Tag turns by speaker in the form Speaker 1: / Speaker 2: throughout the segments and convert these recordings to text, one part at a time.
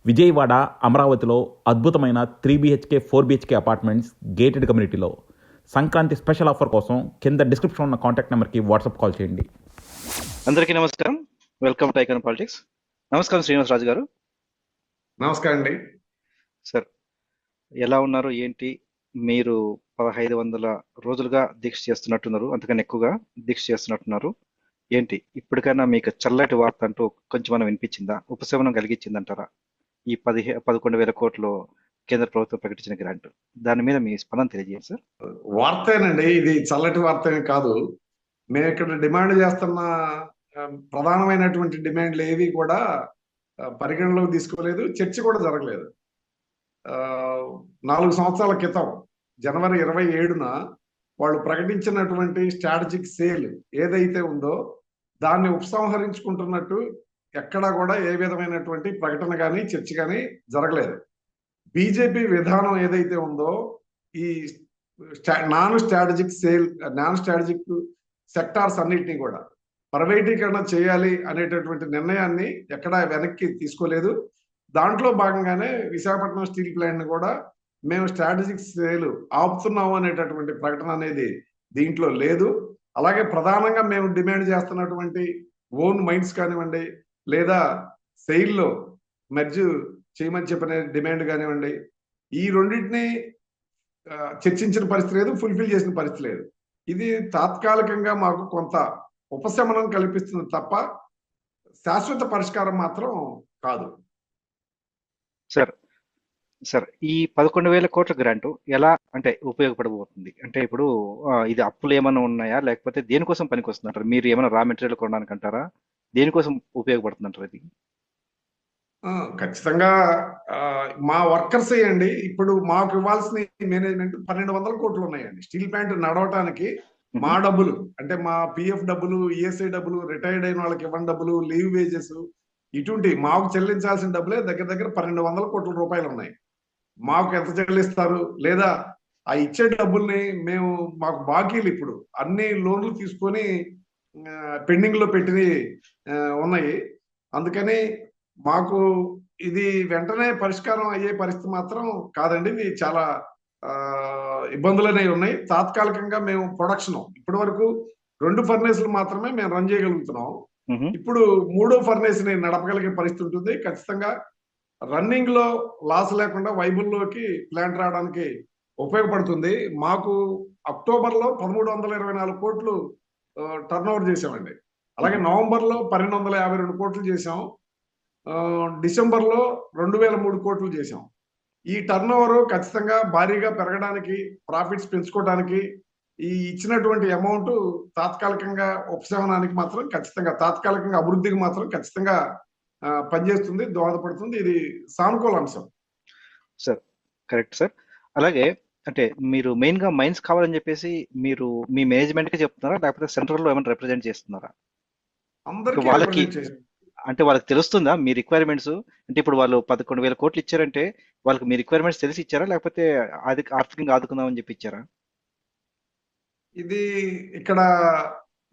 Speaker 1: విజయవాడ, అమరావతిలో అద్భుతమైన 3 BHK 4 BHK apartments gated కమ్యూనిటీలో సంక్రాంతి స్పెషల్ ఆఫర్ కోసం కింద డిస్క్రిప్షన్ ఉన్న కాంటాక్ట్ నెంబర్కి వాట్సాప్ కాల్ చేయండి.
Speaker 2: అందరికీ నమస్కారం. Welcome to icon politics. నమస్కారం శ్రీనివాస్ రాజు గారు.
Speaker 3: నమస్కారం అండి
Speaker 2: సార్, ఎలా ఉన్నారు? ఏంటి, మీరు 1500 రోజులుగా దీక్ష చేస్తున్నట్టున్నారు, అంతకన్నా ఎక్కువగా దీక్ష చేస్తున్నట్టున్నారు. ఏంటి ఇప్పటికైనా మీకు చల్లటి వార్త అంటూ కొంచెం మనం వినిపించిందా? ఉపశమనం కలిగించిందంటారా ఈ 11,000 కోట్లు కేంద్ర ప్రభుత్వం ప్రకటించిన గ్రాంట్? దాని మీద మీ స్పందన తెలియజేయండి సార్.
Speaker 3: వార్తేనండి, ఇది చల్లటి వార్త కాదు. మేము ఇక్కడ డిమాండ్ చేస్తున్న ప్రధానమైనటువంటి డిమాండ్లు ఏవి కూడా పరిగణలోకి తీసుకోలేదు, చర్చ కూడా జరగలేదు. 4 సంవత్సరాల క్రితం జనవరి 27న వాళ్ళు ప్రకటించినటువంటి స్ట్రాటజిక్ సేల్ ఏదైతే ఉందో దాన్ని ఉపసంహరించుకుంటున్నట్టు ఎక్కడా కూడా ఏ విధమైనటువంటి ప్రకటన కానీ చర్చ కానీ జరగలేదు. బీజేపీ విధానం ఏదైతే ఉందో ఈ నాన్ స్ట్రాటజిక్ సెక్టార్స్ అన్నిటినీ కూడా ప్రైవేటీకరణ చేయాలి అనేటటువంటి నిర్ణయాన్ని ఎక్కడా వెనక్కి తీసుకోలేదు. దాంట్లో భాగంగానే విశాఖపట్నం స్టీల్ ప్లాంట్ ని కూడా మేము స్ట్రాటజిక్ సేల్ ఆపుతున్నాము అనేటటువంటి ప్రకటన అనేది దీంట్లో లేదు. అలాగే ప్రధానంగా మేము డిమాండ్ చేస్తున్నటువంటి ఓన్ మైన్స్ కానివ్వండి, లేదా సెయిల్లో మెర్జ్ చేయమని చెప్పిన డిమాండ్ కానివ్వండి, ఈ రెండింటిని చర్చించిన పరిస్థితి లేదు, ఫుల్ఫిల్ చేసిన పరిస్థితి లేదు. ఇది తాత్కాలికంగా మాకు కొంత ఉపశమనం కల్పిస్తుంది తప్ప శాశ్వత పరిష్కారం మాత్రం కాదు.
Speaker 2: సార్, ఈ 11,000 కోట్ల గ్రాంటు ఎలా అంటే ఉపయోగపడబోతుంది? అంటే ఇప్పుడు ఇది అప్పులు ఏమైనా ఉన్నాయా, లేకపోతే దేనికోసం పనికి వస్తుందంటారు? మీరు ఏమైనా రా మెటీరియల్ కొనడానికి అంటారా? దేనికోసం ఉపయోగపడుతుందంటారు ఇది?
Speaker 3: ఖచ్చితంగా మా వర్కర్స్ అయ్యండి. ఇప్పుడు మాకు ఇవ్వాల్సిన మేనేజ్మెంట్ 1,200 కోట్లు ఉన్నాయండి. స్టీల్ ప్లాంట్ నడవటానికి మా డబ్బులు అంటే మా పిఎఫ్ డబ్బులు, ఈఎస్ఐ డబ్బులు, రిటైర్డ్ అయిన వాళ్ళకి ఇవ్వని డబ్బులు, లీవ్ వేజెస్, ఇటువంటి మాకు చెల్లించాల్సిన డబ్బులే దగ్గర 1,200 కోట్ల రూపాయలు ఉన్నాయి. మాకు ఎంత చెల్లిస్తారు, లేదా ఆ ఇచ్చే డబ్బుల్ని మాకు బాకీలు ఇప్పుడు అన్ని లోన్లు తీసుకొని పెండింగ్ లో పెట్టి ఉన్నాయి. అందుకని మాకు ఇది వెంటనే పరిష్కారం అయ్యే పరిస్థితి మాత్రం కాదండి. ఇది చాలా ఇబ్బందులు అనేవి ఉన్నాయి. తాత్కాలికంగా మేము ప్రొడక్షన్ ఇప్పటి వరకు 2 ఫర్నేసులు మాత్రమే మేము రన్ చేయగలుగుతున్నాం. ఇప్పుడు 3వ ఫర్నేస్ ని నడపగలిగే పరిస్థితి ఉంటుంది. ఖచ్చితంగా రన్నింగ్ లో లాస్ లేకుండా వైబుల్లోకి ప్లాంట్ రావడానికి ఉపయోగపడుతుంది. మాకు అక్టోబర్ లో 1,324 కోట్లు టర్న్ ఓవర్ చేసామండి. అలాగే నవంబర్ లో 1,252 కోట్లు చేసాం. డిసెంబర్ లో 2,003 కోట్లు చేసాం. ఈ టర్న్ ఓవర్ ఖచ్చితంగా భారీగా పెరగడానికి, ప్రాఫిట్స్ పెంచుకోవడానికి ఈ ఇచ్చినటువంటి అమౌంట్ తాత్కాలికంగా ఉపశమనానికి మాత్రం ఖచ్చితంగా, తాత్కాలికంగా అభివృద్ధికి మాత్రం ఖచ్చితంగా పనిచేస్తుంది, దోహదపడుతుంది. ఇది సానుకూల అంశం.
Speaker 2: Sir, correct sir. అలాగే అంటే మీరు మెయిన్ గా మైన్స్ కావాలని చెప్పేసి మీరు మీ మేనేజ్మెంట్ కి చెప్తున్నారా, లేకపోతే సెంట్రల్ లో ఏమైనా రిప్రజెంట్ చేస్తున్నారా? వాళ్ళకి అంటే వాళ్ళకి తెలుస్తుందా మీ రిక్వైర్మెంట్స్? అంటే ఇప్పుడు వాళ్ళు 11,000 కోట్లు ఇచ్చారంటే వాళ్ళకి మీ రిక్వైర్మెంట్స్ తెలిసి ఇచ్చారా, లేకపోతే అది ఆర్థికంగా ఆదుకుందామని చెప్పి ఇచ్చారా?
Speaker 3: ఇది ఇక్కడ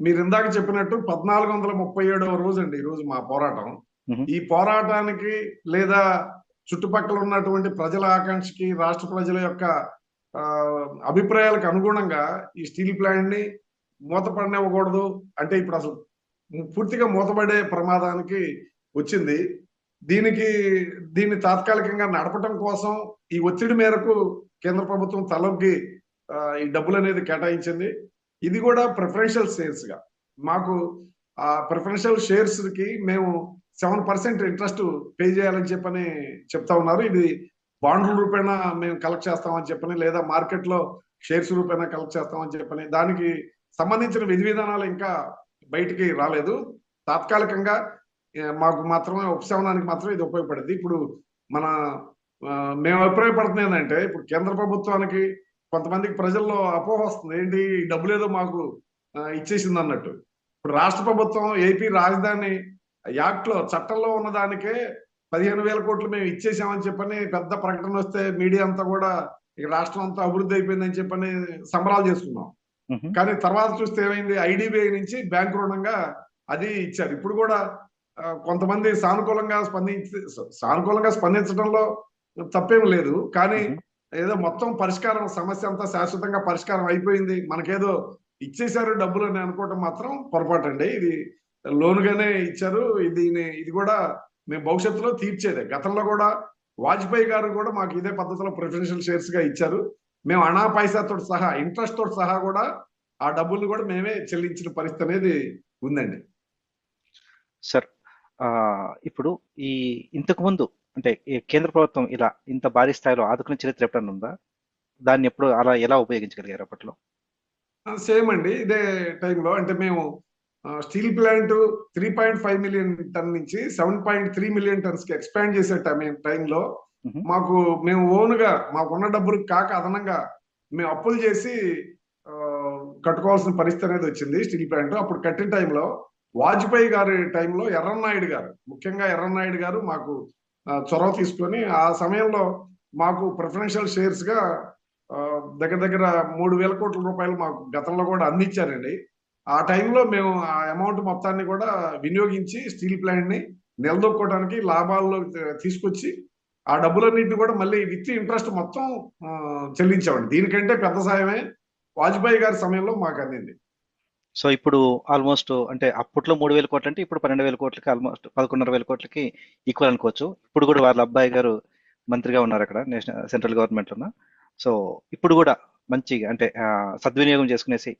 Speaker 3: మీరు ఇందాక చెప్పినట్టు 1437వ రోజు అండి ఈ రోజు మా పోరాటం. ఈ పోరాటానికి లేదా చుట్టుపక్కల ఉన్నటువంటి ప్రజల ఆకాంక్షకి, రాష్ట్ర ప్రజల యొక్క అభిప్రాయాలకు అనుగుణంగా ఈ స్టీల్ ప్లాంట్ ని మూతపడనివ్వకూడదు అంటే ఇప్పుడు అసలు పూర్తిగా మూతపడే ప్రమాదానికి వచ్చింది. దీన్ని తాత్కాలికంగా నడపటం కోసం ఈ ఒత్తిడి మేరకు కేంద్ర ప్రభుత్వం తలొగ్గి ఈ డబ్బులు అనేది కేటాయించింది. ఇది కూడా ప్రిఫరెన్షియల్ షేర్స్ గా మాకు ఆ ప్రిఫరెన్షియల్ షేర్స్ కి మేము 7% ఇంట్రెస్ట్ పే చేయాలని చెప్పని చెప్తా ఉన్నారు. ఇది బాండ్ల రూపేణా మేము కలెక్ట్ చేస్తామని చెప్పని, లేదా మార్కెట్ లో షేర్స్ రూపేణా కలెక్ట్ చేస్తామని చెప్పని, దానికి సంబంధించిన విధి విధానాలు ఇంకా బయటికి రాలేదు. తాత్కాలికంగా మాకు మాత్రమే ఉపశమనానికి మాత్రం ఇది ఉపయోగపడింది. ఇప్పుడు మేము అభిప్రాయపడుతుంది ఏంటంటే, ఇప్పుడు కేంద్ర ప్రభుత్వానికి కొంతమందికి ప్రజల్లో అపోహ వస్తుంది, ఏంటి డబ్బులు ఏదో మాకు ఇచ్చేసింది అన్నట్టు. ఇప్పుడు రాష్ట్ర ప్రభుత్వం ఏపీ రాజధాని యాక్ట్ లో చట్టంలో ఉన్న దానికే 15,000 కోట్లు మేము ఇచ్చేసామని చెప్పని పెద్ద ప్రకటన వస్తే మీడియా అంతా కూడా ఇక రాష్ట్రం అంతా అభివృద్ధి అయిపోయిందని చెప్పని సంబరాలు చేసుకున్నాం. కానీ తర్వాత చూస్తే ఏమైంది, ఐడిబిఐ నుంచి బ్యాంకు రుణంగా అది ఇచ్చారు. ఇప్పుడు కూడా కొంతమంది సానుకూలంగా స్పందించడంలో తప్పేం లేదు. కానీ
Speaker 2: మ్మ్.
Speaker 3: ఏదో మొత్తం సమస్య అంతా శాశ్వతంగా పరిష్కారం అయిపోయింది, మనకేదో ఇచ్చేశారు డబ్బులు అని అనుకోవటం మాత్రం పొరపాటు అండి. ఇది లోనుగానే ఇచ్చారు. ఇది కూడా మేము భవిష్యత్తులో తీర్చేదే. గతంలో కూడా వాజ్పేయి గారు కూడా మాకు ఇదే పద్ధతిలో ప్రిఫరెన్షియల్ షేర్స్ గా ఇచ్చారు. మేము అనా పైసాతో సహా, ఇంట్రెస్ట్ తోటి సహా కూడా ఆ డబ్బులు కూడా మేమే చెల్లించిన పరిస్థితి అనేది ఉందండి.
Speaker 2: సార్, ఇప్పుడు ఈ ఇంతకు ముందు అంటే ఈ కేంద్ర ప్రభుత్వం ఇలా ఇంత భారీ స్థాయిలో ఆదుకునే చరిత్ర ఎప్పుడన్నా ఉందా? దాన్ని ఎప్పుడు అలా ఎలా ఉపయోగించగలిగారు అప్పట్లో?
Speaker 3: సేమ్ అండి. ఇదే టైంలో అంటే మేము స్టీల్ ప్లాంట్ 3.5 మిలియన్ టన్ నుంచి 7.3 మిలియన్ టన్స్ కి ఎక్స్పాండ్ చేసే టైంలో
Speaker 2: మ్మ్.
Speaker 3: మేము ఓన్ గా మాకున్న డబ్బులు కాక అదనంగా మేము అప్పులు చేసి ఆ, కట్టుకోవాల్సిన పరిస్థితి అనేది వచ్చింది స్టీల్ ప్లాంట్. అప్పుడు కట్టిన టైంలో వాజ్పేయి గారి టైంలో ఎర్రన్నాయుడు గారు, ముఖ్యంగా ఎర్రన్నాయుడు గారు మాకు చొరవ తీసుకొని ఆ సమయంలో మాకు ప్రిఫరెన్షియల్ షేర్స్ గా దగ్గర దగ్గర 3,000 కోట్ల రూపాయలు మాకు గతంలో కూడా అందించారండి. ఆ టైంలో మేము ఆ అమౌంట్ మొత్తాన్ని కూడా వినియోగించి స్టీల్ ప్లాంట్ ని నిలదొక్కోవడానికి లాభాల్లో తీసుకొచ్చి ఆ డబ్బులన్నింటినీ కూడా మళ్ళీ విత్ ఇంట్రెస్ట్ మొత్తం చెల్లించామండి. దీనికంటే పెద్ద సాయమే వాజ్పేయి గారి సమయంలో మాకు అందింది.
Speaker 2: సో ఇప్పుడు ఆల్మోస్ట్ అంటే అప్పట్లో 3,000 కోట్లు అంటే ఇప్పుడు 12,000 కోట్లకి ఆల్మోస్ట్ 11,500 కోట్లకి ఈక్వల్ అనుకోవచ్చు. ఇప్పుడు కూడా వాళ్ళ అబ్బాయి గారు మంత్రిగా ఉన్నారు అక్కడ నేషనల్ సెంట్రల్ గవర్నమెంట్ లో. సో ఇప్పుడు కూడా మంచిగా అంటే సద్వినియోగం చేసుకునేసి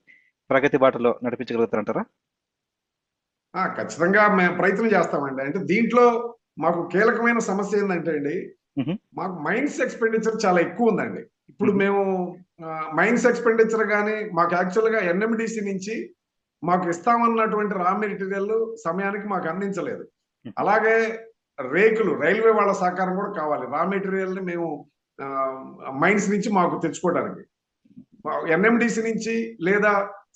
Speaker 2: ప్రగతి బాటలో నడిపించగలుగుతారంటారా?
Speaker 3: ఖచ్చితంగా మేము ప్రయత్నం చేస్తామండి. అంటే దీంట్లో మాకు కీలకమైన సమస్య ఏంటంటే అండి,
Speaker 2: మ్హూ.
Speaker 3: మాకు మైన్స్ ఎక్స్పెండిచర్ చాలా ఎక్కువ ఉందండి. ఇప్పుడు
Speaker 2: మ్హూ.
Speaker 3: మేము మైన్స్ ఎక్స్పెండిచర్ కానీ మాకు యాక్చువల్ గా ఎన్ఎండిసి నుంచి మాకు ఇస్తామన్నటువంటి రా మెటీరియల్ సమయానికి మాకు అందించలేదు. అలాగే రైల్వే వాళ్ళ సహకారం కూడా కావాలి రా మెటీరియల్ ని మేము మైన్స్ నుంచి మాకు తెచ్చుకోవడానికి. ఎన్ఎండిసి నుంచి లేదా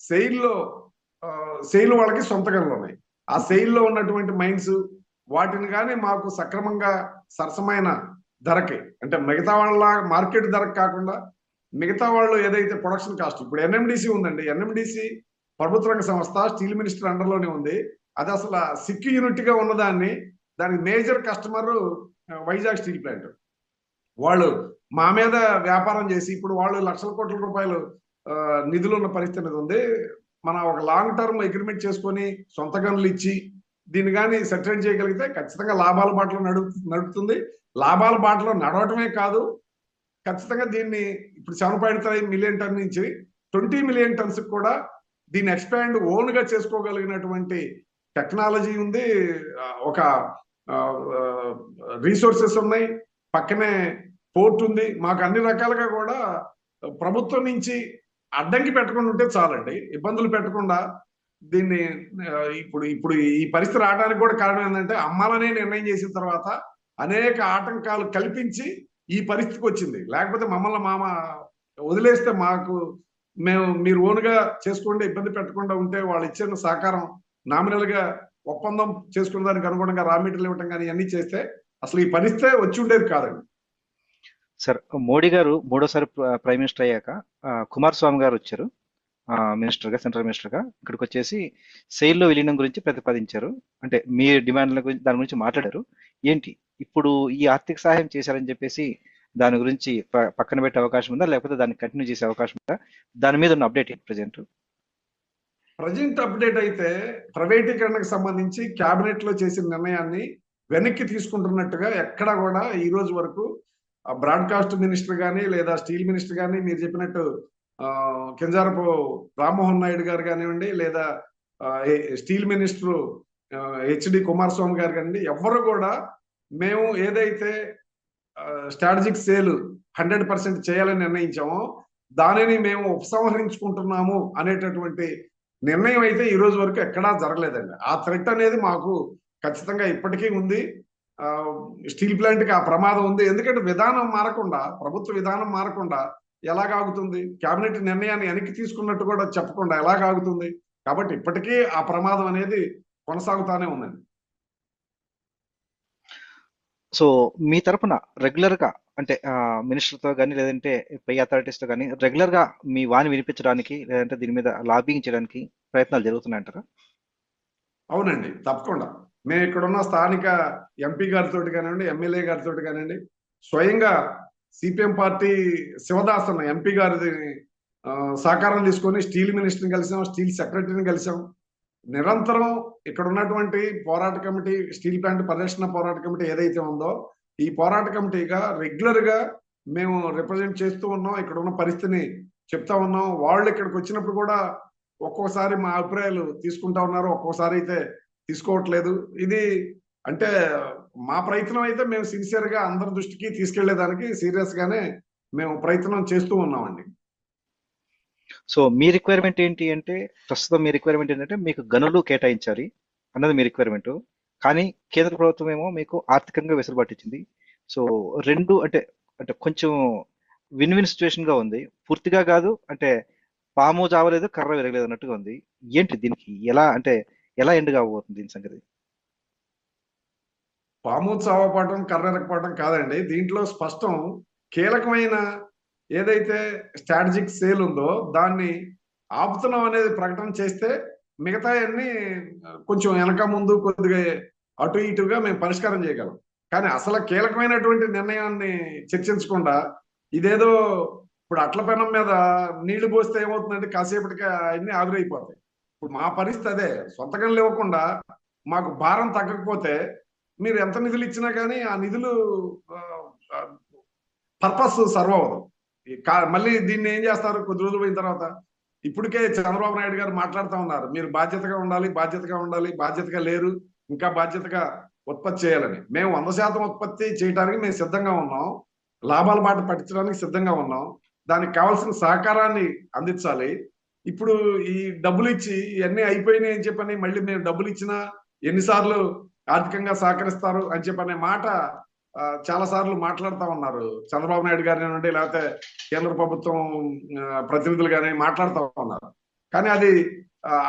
Speaker 3: సెయిల్ వాళ్ళకి సొంత గనులు ఉన్నాయి. ఆ సెయిల్లో ఉన్నటువంటి మైన్స్ వాటిని కానీ మాకు సక్రమంగా సరసమైన ధరకి, అంటే మిగతా వాళ్ళ మార్కెట్ ధరకు కాకుండా మిగతా వాళ్ళు ఏదైతే ప్రొడక్షన్ కాస్ట్, ఇప్పుడు ఎన్ఎండిసి ఉందండి, ఎన్ఎండిసి ప్రభుత్వ రంగ సంస్థ, స్టీల్ మినిస్టర్ అండర్లోనే ఉంది. అది అసలు సిక్ యూనిట్ గా ఉన్నదాన్ని, దానికి major customer Vizag steel plant. వాళ్ళు మా మీద వ్యాపారం చేసి ఇప్పుడు వాళ్ళు లక్షల కోట్ల రూపాయలు నిధులు ఉన్న పరిస్థితి ఉంది. మన ఒక లాంగ్ టర్మ్ అగ్రిమెంట్ చేసుకొని సొంత గనులు ఇచ్చి దీన్ని కానీ సెటిల్ చేయగలిగితే ఖచ్చితంగా లాభాల బాటలో నడుపుతుంది. లాభాల బాటలో నడవటమే కాదు, ఖచ్చితంగా దీన్ని ఇప్పుడు 7.3 మిలియన్ టన్ నుంచి 20 మిలియన్ టన్స్ కూడా దీన్ని ఎక్స్పాండ్ ఓన్ గా చేసుకోగలిగినటువంటి టెక్నాలజీ ఉంది. ఒక రీసోర్సెస్ ఉన్నాయి, పక్కనే పోర్ట్ ఉంది. మాకు అన్ని రకాలుగా కూడా ప్రభుత్వం నుంచి అడ్డంకి పెట్టకుండా ఉంటే చాలండి, ఇబ్బందులు పెట్టకుండా. దీన్ని ఇప్పుడు ఈ పరిస్థితి రావడానికి కూడా కారణం ఏంటంటే అమ్మాలనే నిర్ణయం చేసిన తర్వాత అనేక ఆటంకాలు కల్పించి ఈ పరిస్థితికి వచ్చింది. లేకపోతే మమ్మల్ని వదిలేస్తే మీరు ఓన్గా చేసుకోండి, ఇబ్బంది పెట్టకుండా ఉంటే వాళ్ళు ఇచ్చిన సహకారం నామినల్ గా ఒప్పందం చేసుకున్న దానికి అనుగుణంగా రా మెటీరియల్ ఇవ్వటం కానీ ఇవన్నీ చేస్తే అసలు ఈ పరిస్థితే వచ్చి ఉండేది కాదండి.
Speaker 2: సార్, మోడీ గారు మూడోసారి ప్రైమ్ మినిస్టర్ అయ్యాక కుమారస్వామి గారు వచ్చారు మినిస్టర్గా, సెంట్రల్ మినిస్టర్గా. ఇక్కడికి వచ్చేసి సెయిల్లో విలీనం గురించి ప్రతిపాదించారు. అంటే మీ డిమాండ్ల గురించి దాని గురించి మాట్లాడారు. ఏంటి ఇప్పుడు ఈ ఆర్థిక సహాయం చేశారని చెప్పేసి దాని గురించి పక్కన పెట్టే అవకాశం ఉందా, లేకపోతే దాన్ని కంటిన్యూ చేసే అవకాశం ఉందా? దాని మీద ఉన్న అప్డేట్ ఏంటి
Speaker 3: ప్రజెంట్ అప్డేట్ అయితే ప్రైవేటీకరణకు సంబంధించి కేబినెట్ లో చేసిన నిర్ణయాన్ని వెనక్కి తీసుకుంటున్నట్టుగా ఎక్కడా కూడా ఈ రోజు వరకు బ్రాడ్కాస్ట్ మినిస్టర్ కానీ లేదా స్టీల్ మినిస్టర్ కానీ మీరు చెప్పినట్టు కింజారపు రామ్మోహన్ నాయుడు గారు కానివ్వండి, లేదా స్టీల్ మినిస్టర్ హెచ్డి కుమారస్వామి గారు కానివ్వండి, ఎవరు కూడా మేము ఏదైతే స్ట్రాటజిక్ సేల్ 100% చేయాలని నిర్ణయించామో దానిని మేము ఉపసంహరించుకుంటున్నాము అనేటటువంటి నిర్ణయం అయితే ఈ రోజు వరకు ఎక్కడా జరగలేదండి. ఆ థ్రెట్ అనేది మాకు ఖచ్చితంగా ఇప్పటికీ ఉంది. స్టీల్ ప్లాంట్ కి ఆ ప్రమాదం ఉంది. ఎందుకంటే విధానం మారకుండా, ప్రభుత్వ విధానం మారకుండా ఎలాగాగుతుంది? కేబినెట్ నిర్ణయాన్ని వెనక్కి తీసుకున్నట్టు కూడా చెప్పకుండా ఎలాగాగుతుంది? కాబట్టి ఇప్పటికీ ఆ ప్రమాదం అనేది కొనసాగుతానే ఉందండి.
Speaker 2: సో మీ తరపున రెగ్యులర్ గా అంటే మినిస్టర్తో కానీ లేదంటే పై అథారిటీస్తో కానీ రెగ్యులర్ గా మీ వాణి వినిపించడానికి లేదంటే దీని మీద లాబింగ్ చేయడానికి ప్రయత్నాలు జరుగుతున్నాయంటారా?
Speaker 3: అవునండి, తప్పకుండా. మేము ఇక్కడున్న స్థానిక ఎంపీ గారితో కానివ్వండి, ఎమ్మెల్యే గారితో కానివ్వండి, స్వయంగా సిపిఎం పార్టీ శివదాస్ అన్న ఎంపీ గారి సహకారం తీసుకొని స్టీల్ మినిస్టర్ని కలిసాం, స్టీల్ సెక్రటరీని కలిసాం. నిరంతరం ఇక్కడ ఉన్నటువంటి పోరాట కమిటీ, స్టీల్ ప్లాంట్ పరిరక్షణ పోరాట కమిటీ ఏదైతే ఉందో, ఈ పోరాట కమిటీగా రెగ్యులర్ గా మేము రిప్రజెంట్ చేస్తూ ఉన్నాం. ఇక్కడ ఉన్న పరిస్థితిని చెప్తా ఉన్నాం. వాళ్ళు ఇక్కడికి వచ్చినప్పుడు కూడా ఒక్కోసారి మా అభిప్రాయాలు తీసుకుంటా ఉన్నారు, ఒక్కోసారి అయితే తీసుకోవట్లేదు. ఇది అంటే మా ప్రయత్నం అయితే మేము సిన్సియర్ గా అందరి దృష్టికి తీసుకెళ్లేదానికి సీరియస్ గానే మేము ప్రయత్నం చేస్తూ ఉన్నామండి.
Speaker 2: సో మీ రిక్వైర్మెంట్ ఏంటి అంటే, ప్రస్తుతం మీ రిక్వైర్మెంట్ ఏంటంటే మీకు గనులు కేటాయించాలి అన్నది మీ రిక్వైర్మెంట్. కానీ కేంద్ర ప్రభుత్వం ఏమో మీకు ఆర్థికంగా వెసులుబాటు ఇచ్చింది. సో రెండు అంటే అంటే కొంచెం విన్ విన్ సిచ్యువేషన్ గా ఉంది. పూర్తిగా కాదు అంటే పాము చావలేదు కర్ర విరగలేదు అన్నట్టుగా ఉంది. ఏంటి దీనికి ఎలా ఎండ్ కాబోతుంది దీని సంగతి?
Speaker 3: పాము చావపడటం, కర్రెరకపోవటం కాదండి. దీంట్లో స్పష్టం కీలకమైన ఏదైతే స్ట్రాటజిక్ సేల్ ఉందో దాన్ని ఆపుతున్నాం అనేది ప్రకటన చేస్తే మిగతా అన్ని కొంచెం వెనక ముందు కొద్దిగా అటు ఇటుగా మేము పరిష్కారం చేయగలం. కానీ అసలు కీలకమైనటువంటి నిర్ణయాన్ని చర్చించకుండా ఇదేదో ఇప్పుడు అట్ల పెనం మీద నీళ్లు పోస్తే ఏమవుతుందంటే కాసేపటికి అన్ని ఆవిరైపోతాయి. ఇప్పుడు మా పరిస్థితి అదే. సొంతగా ఇవ్వకుండా మాకు భారం తగ్గకపోతే మీరు ఎంత నిధులు ఇచ్చినా కానీ ఆ నిధులు పర్పస్ సర్వ్ అవ్వదు. మళ్ళీ దీన్ని ఏం చేస్తారు కొద్ది రోజులు పోయిన తర్వాత? ఇప్పటికే చంద్రబాబు నాయుడు గారు మాట్లాడుతూ ఉన్నారు, మీరు బాధ్యతగా ఉండాలి, బాధ్యతగా ఉండాలి, బాధ్యతగా లేరు, ఇంకా బాధ్యతగా ఉత్పత్తి చేయాలని. మేము 100% ఉత్పత్తి చేయడానికి మేము సిద్ధంగా ఉన్నాం, లాభాల బాట పట్టించడానికి సిద్ధంగా ఉన్నాం. దానికి కావాల్సిన సహకారాన్ని అందించాలి. ఇప్పుడు ఈ డబ్బులు ఇచ్చి ఇవన్నీ అయిపోయినాయి అని చెప్పని మళ్ళీ మేము డబ్బులు ఇచ్చినా ఎన్నిసార్లు ఆర్థికంగా సహకరిస్తారు అని చెప్పనే మాట చాలా సార్లు మాట్లాడుతూ ఉన్నారు చంద్రబాబు నాయుడు గారి నుండి, లేకపోతే కేంద్ర ప్రభుత్వం ప్రతినిధులు కానీ మాట్లాడుతూ ఉన్నారు. కానీ అది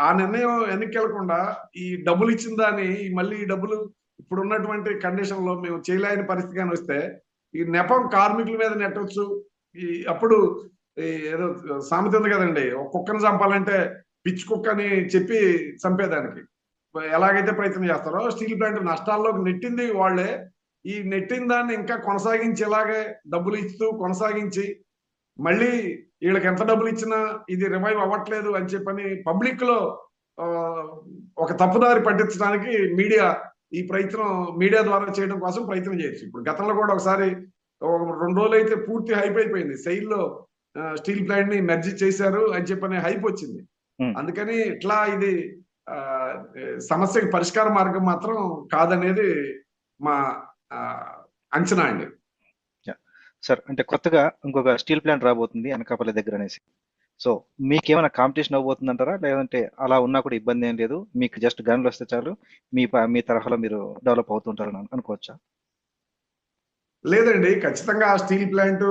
Speaker 3: ఆ నిర్ణయం వెనక్కెళ్లకుండా ఈ డబ్బులు ఇచ్చిన దాన్ని మళ్ళీ ఈ డబ్బులు ఇప్పుడు ఉన్నటువంటి కండిషన్ లో మేము చేయలేని పరిస్థితి కానీ వస్తే ఈ నెపం కార్మికుల మీద నెట్టవచ్చు. అప్పుడు ఏదో సామెత ఉంది కదండి, ఒక కుక్కను చంపాలంటే పిచ్చి కుక్కని చెప్పి చంపేదానికి ఎలాగైతే ప్రయత్నం చేస్తారో, స్టీల్ ప్లాంట్ నష్టాల్లోకి నెట్టింది వాళ్ళే. ఈ నెట్టిన దాన్ని ఇంకా కొనసాగించి ఇలాగే డబ్బులు ఇస్తూ కొనసాగించి మళ్ళీ వీళ్ళకి ఎంత డబ్బులు ఇచ్చినా ఇది రివైవ్ అవ్వట్లేదు అని చెప్పని పబ్లిక్ లో ఒక తప్పుదారి పట్టించడానికి ఈ ప్రయత్నం మీడియా ద్వారా చేయడం కోసం ప్రయత్నం చేయొచ్చు. ఇప్పుడు గతంలో కూడా ఒకసారి 2 రోజులు అయితే పూర్తి హైప్ అయిపోయింది, సెయిల్లో స్టీల్ ప్లాంట్ ని మెర్జీ చేశారు అని చెప్పని హైప్ వచ్చింది. అందుకని ఇట్లా ఇది సమస్యకి పరిష్కార మార్గం మాత్రం కాదనేది మా అంచనా అండి.
Speaker 2: సార్, అంటే కొత్తగా ఇంకొక స్టీల్ ప్లాంట్ రాబోతుంది అనకాపల్లి దగ్గర అనేసి. సో మీకేమైనా కాంపిటీషన్ అవబోతుంది అంటారా, లేదంటే అలా ఉన్నా కూడా ఇబ్బంది ఏం లేదు, మీకు జస్ట్ గన్లు వస్తే చాలు, మీ తరహాలో మీరు డెవలప్ అవుతుంటారని అనుకోవచ్చా?
Speaker 3: లేదండి, ఖచ్చితంగా ఆ స్టీల్ ప్లాంట్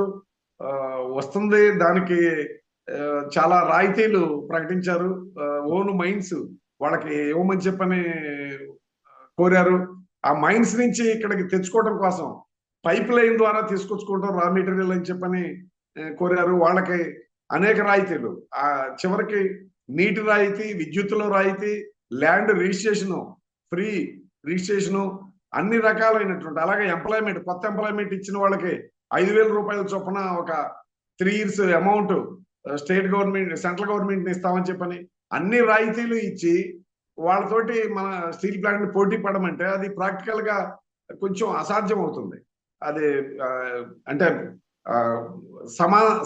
Speaker 3: వస్తుంది. దానికి చాలా రాయితీలు ప్రకటించారు. ఓన్ మైన్స్ వాళ్ళకి ఇవ్వమని చెప్పని కోరారు. ఆ మైన్స్ నుంచి ఇక్కడికి తెచ్చుకోవడం కోసం పైప్ లైన్ ద్వారా తీసుకొచ్చుకోవడం రా మెటీరియల్ అని చెప్పని కోరారు. వాళ్ళకి అనేక రాయితీలు, ఆ చివరికి నీటి రాయితీ, విద్యుత్తులో రాయితీ, ల్యాండ్ రిజిస్ట్రేషను, ఫ్రీ రిజిస్ట్రేషను, అన్ని రకాలైనటువంటి, అలాగే ఎంప్లాయ్మెంట్, కొత్త ఎంప్లాయ్మెంట్ ఇచ్చిన వాళ్ళకి 5,000 రూపాయల చొప్పున ఒక 3 years amount state government, central government ఇస్తామని చెప్పని అన్ని రాయితీలు ఇచ్చి వాళ్ళతోటి మన స్టీల్ ప్లాంట్ పోటీ పడమంటే అది ప్రాక్టికల్ గా కొంచెం అసాధ్యం అవుతుంది. అది అంటే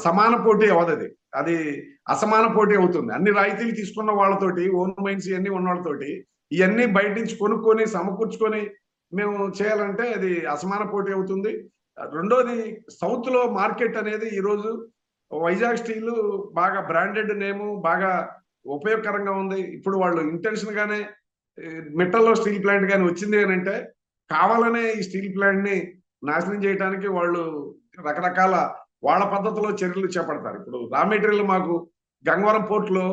Speaker 3: సమాన పోటీ అవ్వదు, అది అసమాన పోటీ అవుతుంది. అన్ని రాయితీలు తీసుకున్న వాళ్ళతోటి, ఓన్ మైన్స్ ఇవన్నీ ఉన్న వాళ్ళతోటి ఇవన్నీ బయట నుంచి కొనుక్కొని సమకూర్చుకొని మేము చేయాలంటే అది అసమాన పోటీ అవుతుంది. రెండోది, సౌత్ లో మార్కెట్ అనేది ఈరోజు వైజాగ్ స్టీల్ బాగా బ్రాండెడ్ నేము, బాగా ఉపయోగకరంగా ఉంది. ఇప్పుడు వాళ్ళు ఇంటెన్షన్ గానే మిట్టల్లో స్టీల్ ప్లాంట్ కానీ వచ్చింది అని అంటే కావాలనే ఈ స్టీల్ ప్లాంట్ ని నాశనం చేయడానికి వాళ్ళు రకరకాల వాళ్ళ పద్ధతిలో చర్యలు చేపడతారు. ఇప్పుడు రా మెటీరియల్ మాకు గంగవరం పోర్టులో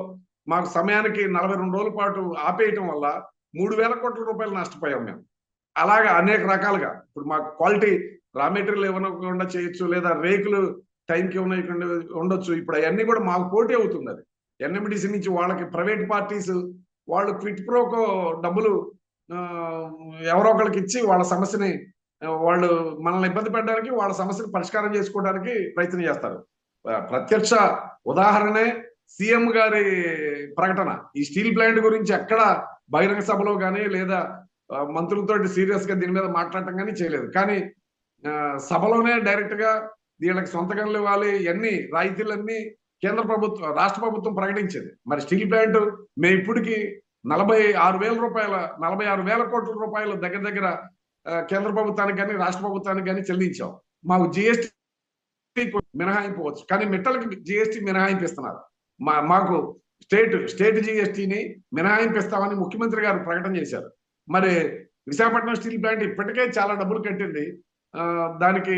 Speaker 3: మాకు సమయానికి 42 రోజుల పాటు ఆపేయటం వల్ల 3,000 కోట్ల రూపాయలు నష్టపోయాం మేము. అలాగా అనేక రకాలుగా ఇప్పుడు మాకు క్వాలిటీ రా మెటీరియల్ ఇవ్వకుండా చేయొచ్చు, లేదా రేకులు టైంకి ఇవ్వకుండా ఉండొచ్చు. ఇప్పుడు అవన్నీ కూడా మాకు పోటీ అవుతుంది. అది ఎన్ఎండిసి నుంచి వాళ్ళకి ప్రైవేట్ పార్టీస్ వాళ్ళు క్విట్ ప్రోకో డబ్బులు ఆ, ఎవరో ఒకరికి ఇచ్చి వాళ్ళ సమస్యని వాళ్ళు మనల్ని ఇబ్బంది పెట్టడానికి వాళ్ళ సమస్యను పరిష్కారం చేసుకోవడానికి ప్రయత్నం చేస్తారు. ప్రత్యక్ష ఉదాహరణే సీఎం గారి ప్రకటన. ఈ స్టీల్ ప్లాంట్ గురించి ఎక్కడ బహిరంగ సభలో కానీ లేదా మంత్రులతో సీరియస్ గా దీని మీద మాట్లాడటం కానీ చేయలేదు. కానీ సభలోనే డైరెక్ట్ గా వీళ్ళకి సొంత గనులు ఇవ్వాలి, ఇవన్నీ రాయితీలన్నీ కేంద్ర ప్రభుత్వం రాష్ట్ర ప్రభుత్వం ప్రకటించింది. మరి స్టీల్ ప్లాంట్ మేము ఇప్పటికి 46,000 కోట్ల రూపాయలు దగ్గర దగ్గర కేంద్ర ప్రభుత్వానికి కానీ రాష్ట్ర ప్రభుత్వానికి కానీ చెల్లించాం. మాకు జిఎస్టీ మినహాయింపవచ్చు, కానీ మెట్టలకి జిఎస్టీ మినహాయింపు ఇస్తున్నారు. మాకు స్టేట్ జిఎస్టీని మినహాయింపిస్తామని ముఖ్యమంత్రి గారు ప్రకటన చేశారు. మరి విశాఖపట్నం స్టీల్ ప్లాంట్ ఇప్పటికే చాలా డబ్బులు కట్టింది, దానికి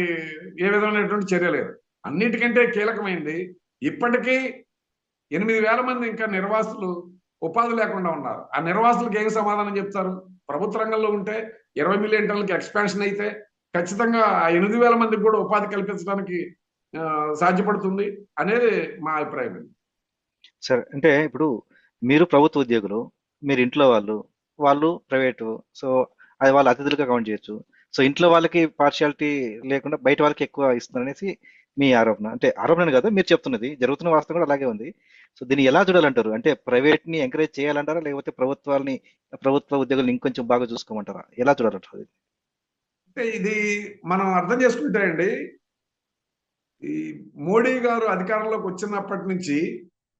Speaker 3: ఏ విధమైనటువంటి చర్య లేదు. అన్నిటికంటే కీలకమైంది, ఇప్పటికీ 8,000 మంది ఇంకా నిర్వాసులు ఉపాధి లేకుండా ఉన్నారు. ఆ నిర్వాసులకు ఏం సమాధానం చెప్తారు? ప్రభుత్వ రంగంలో ఉంటే 20 మిలియన్ టన్నులకి ఎక్స్పాన్షన్ అయితే ఖచ్చితంగా ఆ 8,000 మందికి కూడా ఉపాధి కల్పించడానికి సాధ్యపడుతుంది అనేది మా అభిప్రాయం.
Speaker 2: సరే, అంటే ఇప్పుడు మీరు ప్రభుత్వ ఉద్యోగులు, మీరు ఇంట్లో వాళ్ళు ప్రైవేటు, సో అది వాళ్ళు అతిథులుగా కౌంట్ చేయొచ్చు. సో ఇంట్లో వాళ్ళకి పార్షియాలిటీ లేకుండా బయట వాళ్ళకి ఎక్కువ ఇస్తున్నారనేసి మీ ఆరోపణ. అంటే ఆరోపణ కాదు, మీరు చెప్తున్నది జరుగుతున్న వాస్తవం కూడా అలాగే ఉంది. సో దీన్ని ఎలా చూడాలంటారు? అంటే ప్రైవేట్ ని ఎంకరేజ్ చేయాలంటారా, లేకపోతే ప్రభుత్వ ఉద్యోగులను ఇంకొంచెం బాగా చూసుకోమంటారా? ఎలా చూడాలంటారు?
Speaker 3: అంటే ఇది మనం అర్థం చేసుకుంటే అండి, ఈ మోడీ గారు అధికారంలోకి వచ్చినప్పటి నుంచి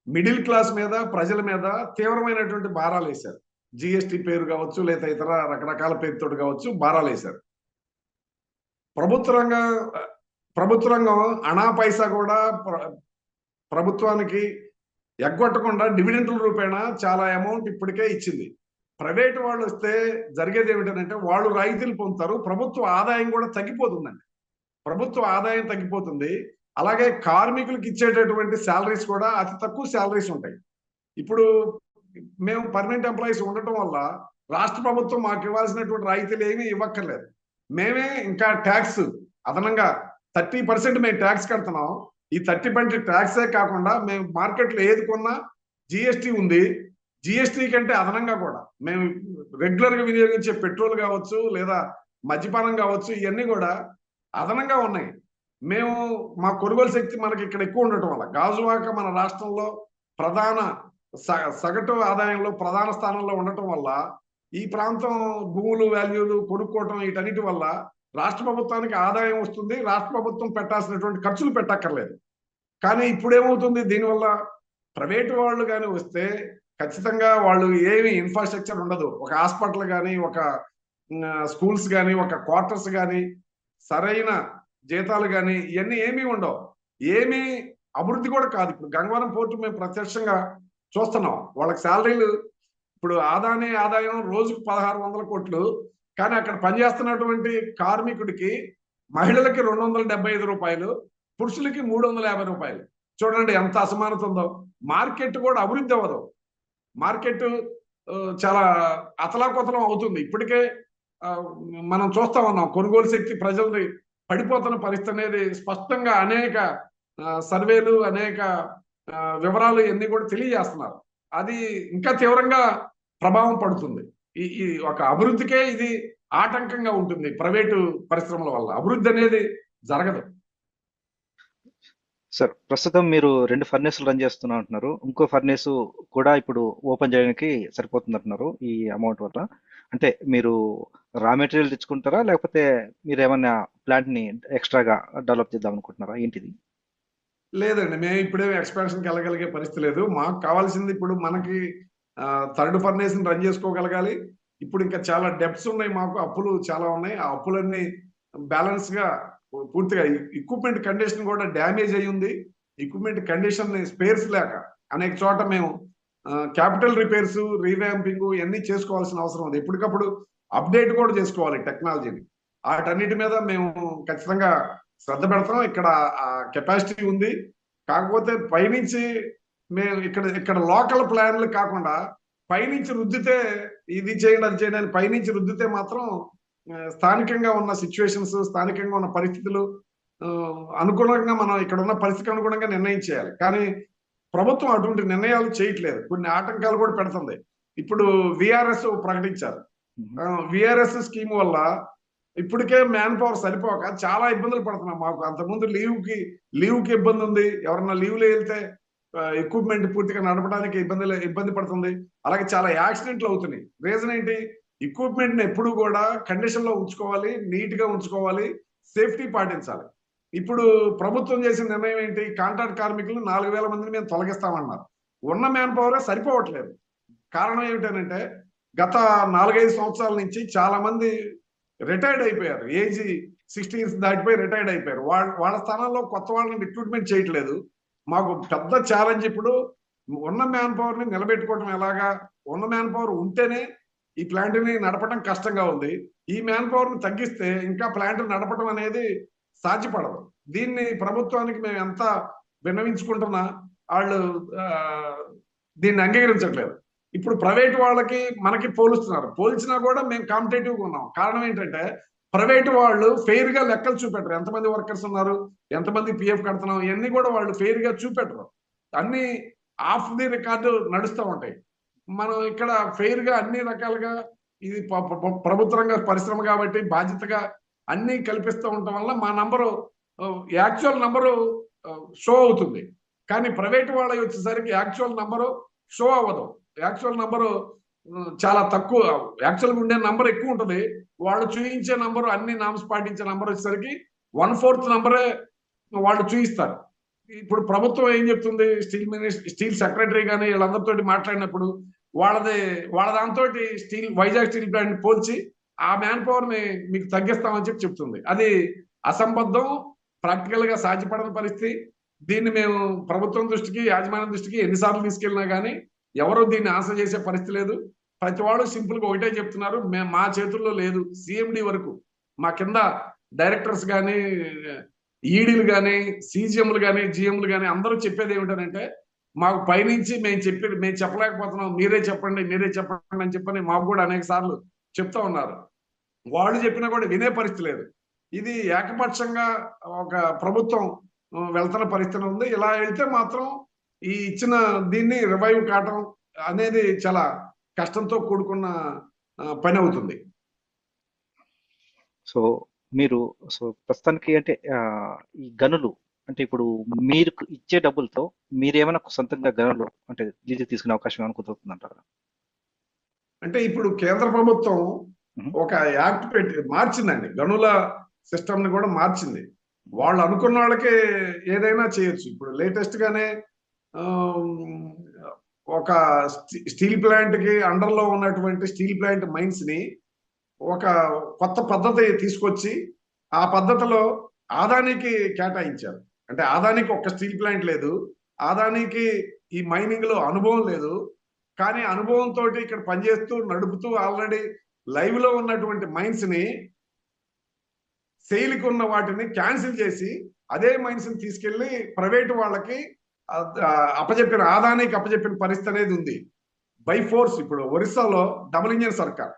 Speaker 3: మిడిల్ క్లాస్ మీద, ప్రజల మీద తీవ్రమైనటువంటి భారాలు వేశారు. జిఎస్టీ పేరు కావచ్చు, లేదా ఇతర రకరకాల పేరుతో కావచ్చు, భారాలు వేశారు. ప్రభుత్వ రంగం అనా పైసా కూడా ప్రభుత్వానికి ఎగ్గొట్టకుండా డివిడెంట్ల రూపేణా చాలా అమౌంట్ ఇప్పటికే ఇచ్చింది. ప్రైవేట్ వాళ్ళు వస్తే జరిగేది ఏమిటంటే వాళ్ళు రాయితీలు పొందుతారు, ప్రభుత్వ ఆదాయం కూడా తగ్గిపోతుందండి. ప్రభుత్వ ఆదాయం తగ్గిపోతుంది. అలాగే కార్మికులకు ఇచ్చేటటువంటి శాలరీస్ కూడా అతి తక్కువ శాలరీస్ ఉంటాయి. ఇప్పుడు మేము పర్మనెంట్ ఎంప్లాయీస్ ఉండటం వల్ల రాష్ట్ర ప్రభుత్వం మాకు ఇవ్వాల్సినటువంటి రాయితీలు ఏమీ ఇవ్వక్కర్లేదు. మేమే ఇంకా ట్యాక్స్ అదనంగా 30% మేము ట్యాక్స్ కడుతున్నాం. ఈ 30% ట్యాక్సే కాకుండా మేము మార్కెట్లో ఏది కొన్నా జిఎస్టీ ఉంది. జిఎస్టీ కంటే అదనంగా కూడా మేము రెగ్యులర్ గా వినియోగించే పెట్రోల్ కావచ్చు, లేదా మద్యపానం కావచ్చు, ఇవన్నీ కూడా అదనంగా ఉన్నాయి. మేము మా కొనుగోలు శక్తి మనకి ఇక్కడ ఎక్కువ ఉండటం వల్ల గాజువాక మన రాష్ట్రంలో ప్రధాన సగటు ఆదాయంలో ప్రధాన స్థానంలో ఉండటం వల్ల ఈ ప్రాంతం భూములు వాల్యూలు కొనుక్కోవటం వీటన్నిటి వల్ల రాష్ట్ర ప్రభుత్వానికి ఆదాయం వస్తుంది. రాష్ట్ర ప్రభుత్వం పెట్టాల్సినటువంటి ఖర్చులు పెట్టక్కర్లేదు. కానీ ఇప్పుడు ఏమవుతుంది, దీనివల్ల ప్రైవేటు వాళ్ళు కానీ వస్తే ఖచ్చితంగా వాళ్ళు ఏమి ఇన్ఫ్రాస్ట్రక్చర్ ఉండదు. ఒక హాస్పిటల్ కానీ, ఒక స్కూల్స్ కానీ, ఒక క్వార్టర్స్ కానీ, సరైన జీతాలు కానీ ఇవన్నీ ఏమీ ఉండవు. ఏమీ అభివృద్ధి కూడా కాదు. ఇప్పుడు గంగవరం పోర్టు మేము ప్రత్యక్షంగా చూస్తున్నాం. వాళ్ళకి శాలరీలు ఇప్పుడు ఆదాయం రోజుకు 1,600 కోట్లు. కానీ అక్కడ పనిచేస్తున్నటువంటి కార్మికుడికి మహిళలకి 275 రూపాయలు, పురుషులకి 350 రూపాయలు. చూడండి ఎంత అసమానత ఉందో. మార్కెట్ కూడా అభివృద్ధి అవ్వదు. మార్కెట్ చాలా అతలాకుతలం అవుతుంది. ఇప్పటికే మనం చూస్తా ఉన్నాం కొనుగోలు శక్తి ప్రజలది పడిపోతున్న పరిస్థితి అనేది స్పష్టంగా అనేక సర్వేలు, అనేక వివరాలు ఇవన్నీ కూడా తెలియజేస్తున్నారు. అది ఇంకా తీవ్రంగా ప్రభావం పడుతుంది. ఈ ఒక అభివృద్ధికే ఇది ఆటంకంగా ఉంటుంది. ప్రైవేటు పరిశ్రమల వల్ల అభివృద్ధి అనేది జరగదు.
Speaker 2: సార్, ప్రస్తుతం మీరు 2 ఫర్నేసులు రన్ చేస్తున్నా అంటున్నారు. ఇంకో ఫర్నేసు కూడా ఇప్పుడు ఓపెన్ చేయడానికి సరిపోతుంది అంటున్నారు ఈ అమౌంట్ వల్ల. అంటే మీరు రా మెటీరియల్ తెచ్చుకుంటారా, లేకపోతే మీరు ఏమైనా ప్లాంట్ ని ఎక్స్ట్రాగా డెవలప్ చేద్దాం అనుకుంటున్నారా? ఏంటిది?
Speaker 3: లేదండి, మేము ఇప్పుడే ఎక్స్పాన్షన్కి వెళ్ళగలిగే పరిస్థితి లేదు. మాకు కావాల్సింది ఇప్పుడు మనకి 3rd ఫర్నేస్ ని రన్ చేసుకోగలగాలి. ఇప్పుడు ఇంకా చాలా డెప్స్ ఉన్నాయి, మాకు అప్పులు చాలా ఉన్నాయి. ఆ అప్పులన్నీ బ్యాలెన్స్ గా పూర్తిగా ఎక్విప్మెంట్ కండిషన్ కూడా డ్యామేజ్ అయి ఉంది. ఎక్విప్మెంట్ కండిషన్ స్పేర్స్ లేక అనేక చోట మేము క్యాపిటల్ రిపేర్స్, రీవ్యాంపింగ్ ఇవన్నీ చేసుకోవాల్సిన అవసరం ఉంది. ఎప్పటికప్పుడు అప్డేట్ కూడా చేసుకోవాలి టెక్నాలజీని. వాటన్నిటి మీద మేము ఖచ్చితంగా శ్రద్ధ పెడతాం. ఇక్కడ కెపాసిటీ ఉంది. కాకపోతే పైనుంచి మేము ఇక్కడ లోకల్ ప్లాన్లు కాకుండా పైనుంచి రుద్దితే ఇది చేయండి అది చేయండి అని పైనుంచి రుద్దితే మాత్రం స్థానికంగా ఉన్న సిచ్యువేషన్స్, స్థానికంగా ఉన్న పరిస్థితులు అనుగుణంగా మనం ఇక్కడ ఉన్న పరిస్థితికి అనుగుణంగా నిర్ణయం చేయాలి. కానీ ప్రభుత్వం అటువంటి నిర్ణయాలు చేయట్లేదు. కొన్ని ఆటంకాలు కూడా పెడుతుంది. ఇప్పుడు విఆర్ఎస్ ప్రకటించారు. విఆర్ఎస్ స్కీమ్ వల్ల ఇప్పటికే మ్యాన్ పవర్ సరిపోక చాలా ఇబ్బందులు పడుతున్నాం. మాకు అంతకుముందు లీవ్కి ఇబ్బంది ఉంది. ఎవరన్నా లీవ్లో వెళ్తే ఎక్విప్మెంట్ పూర్తిగా నడపడానికి ఇబ్బంది పడుతుంది. అలాగే చాలా యాక్సిడెంట్లు అవుతున్నాయి. రీజన్ ఏంటి? ఎక్విప్మెంట్ ని ఎప్పుడు కూడా కండిషన్ లో ఉంచుకోవాలి, నీట్ గా ఉంచుకోవాలి, సేఫ్టీ పాటించాలి. ఇప్పుడు ప్రభుత్వం చేసిన నిర్ణయం ఏంటి? కాంట్రాక్ట్ కార్మికులు 4,000 మందిని మేము తొలగిస్తామన్నారు. ఉన్న మ్యాన్ పవరే సరిపోవట్లేదు. కారణం ఏమిటంటే గత 4-5 సంవత్సరాల నుంచి చాలా మంది రిటైర్డ్ అయిపోయారు. ఏజ్ 60 ఇయర్స్ దాటిపోయి రిటైర్డ్ అయిపోయారు. వాళ్ళ స్థానంలో కొత్త వాళ్ళని రిక్రూట్మెంట్ చేయట్లేదు. మాకు పెద్ద ఛాలెంజ్ ఇప్పుడు ఉన్న మ్యాన్ పవర్ ని నిలబెట్టుకోవడం ఎలాగా? ఉన్న మ్యాన్ పవర్ ఉంటేనే ఈ ప్లాంట్ ని నడపడం కష్టంగా ఉంది. ఈ మ్యాన్ పవర్ ని తగ్గిస్తే ఇంకా ప్లాంట్ నడపడం అనేది సాధ్యపడదు. దీన్ని ప్రభుత్వానికి మేము ఎంత విన్నవించుకుంటున్నా వాళ్ళు దీన్ని అంగీకరించట్లేదు. ఇప్పుడు ప్రైవేట్ వాళ్ళకి మనకి పోలుస్తున్నారు. పోల్చినా కూడా మేము కాంపిటేటివ్ గా ఉన్నాం. కారణం ఏంటంటే ప్రైవేట్ వాళ్ళు ఫెయిర్ గా లెక్కలు చూపెట్టరు. ఎంతమంది వర్కర్స్ ఉన్నారు, ఎంతమంది పిఎఫ్ కడుతున్నాం, ఇవన్నీ కూడా వాళ్ళు ఫెయిర్ గా చూపెట్టరు. అన్ని ఆఫ్ ది రికార్డు నడుస్తూ ఉంటాయి. మనం ఇక్కడ ఫెయిర్ గా అన్ని రకాలుగా ఇది ప్రభుత్వ రంగ పరిశ్రమ కాబట్టి బాధ్యతగా అన్ని కల్పిస్తూ ఉండటం వల్ల మా నంబరు యాక్చువల్ నంబరు షో అవుతుంది. కానీ ప్రైవేట్ వాళ్ళకి వచ్చేసరికి యాక్చువల్ నంబరు షో అవ్వదు. యాక్చువల్ నంబరు చాలా తక్కువ. యాక్చువల్గా ఉండే నంబర్ ఎక్కువ ఉంటుంది. వాళ్ళు చూపించే నంబరు, అన్ని నామ్స్ పాటించే నంబర్ వచ్చేసరికి 1/4 నంబరే వాళ్ళు చూపిస్తారు. ఇప్పుడు ప్రభుత్వం ఏం చెప్తుంది? స్టీల్ సెక్రటరీ కానీ వీళ్ళందరితో మాట్లాడినప్పుడు వాళ్ళ దాంతో వైజాగ్ స్టీల్ ప్లాంట్ పోల్చి ఆ మ్యాన్ పవర్ ని మీకు తగ్గిస్తామని చెప్తుంది. అది అసంబద్ధం, ప్రాక్టికల్ గా సాధ్యపడని పరిస్థితి. దీన్ని మేము ప్రభుత్వం దృష్టికి, యాజమాన్యం దృష్టికి ఎన్నిసార్లు తీసుకెళ్ళినా కానీ ఎవరు దీన్ని ఆన్సర్ చేసే పరిస్థితి లేదు. ప్రతి వాళ్ళు సింపుల్ గా ఒకటే చెప్తున్నారు, మా చేతుల్లో లేదు. సిఎండి వరకు మా కింద డైరెక్టర్స్ కానీ, ఈడీలు కానీ, సీజీఎంలు కానీ, జిఎంలు కానీ అందరూ చెప్పేది ఏమిటంటే మాకు పైనుంచి మేము చెప్పలేకపోతున్నాం, మీరే చెప్పండి అని చెప్పని మాకు కూడా అనేక సార్లు చెప్తా ఉన్నారు. వాళ్ళు చెప్పినా కూడా వినే పరిస్థితి లేదు. ఇది ఏకపక్షంగా ఒక ప్రభుత్వం వెళ్తున్న పరిస్థితి ఉంది. ఇలా వెళ్తే మాత్రం ఈ ఇచ్చిన దీన్ని రివైవ్ కావటం అనేది చాలా కష్టంతో కూడుకున్న పని అవుతుంది.
Speaker 2: సో ప్రస్తుతానికి అంటే ఈ గనులు అంటే ఇప్పుడు మీరు ఇచ్చే డబ్బులతో మీరేమైనా సొంతంగా గనులు అంటే లీజు తీసుకునే అవకాశం ఏమైనా కుదురుతుందంటారా?
Speaker 3: అంటే ఇప్పుడు కేంద్ర ప్రభుత్వం ఒక యాక్ట్ మార్చిందండి. గనుల సిస్టమ్ ని కూడా మార్చింది. వాళ్ళు అనుకున్న వాళ్ళకే ఏదైనా చేయొచ్చు. ఇప్పుడు లేటెస్ట్ గానే ఒక స్టీల్ ప్లాంట్ కి అండర్ లో ఉన్నటువంటి స్టీల్ ప్లాంట్ మైన్స్ ని ఒక కొత్త పద్ధతి తీసుకొచ్చి ఆ పద్ధతిలో ఆదానికి కేటాయించారు. అంటే ఆదానికి ఒక స్టీల్ ప్లాంట్ లేదు, ఆదానికి ఈ మైనింగ్ లో అనుభవం లేదు. కానీ అనుభవంతో ఇక్కడ పనిచేస్తూ నడుపుతూ ఆల్రెడీ లైవ్ లో ఉన్నటువంటి మైన్స్ ని, సేల్కి ఉన్న వాటిని క్యాన్సిల్ చేసి అదే మైన్స్ ని తీసుకెళ్లి ప్రైవేట్ వాళ్ళకి ఆదానికి అప్పచెప్పిన పరిస్థితి అనేది ఉంది. By force. ఇప్పుడు ఒరిస్సాలో డబుల్ ఇంజన్ సర్కార్.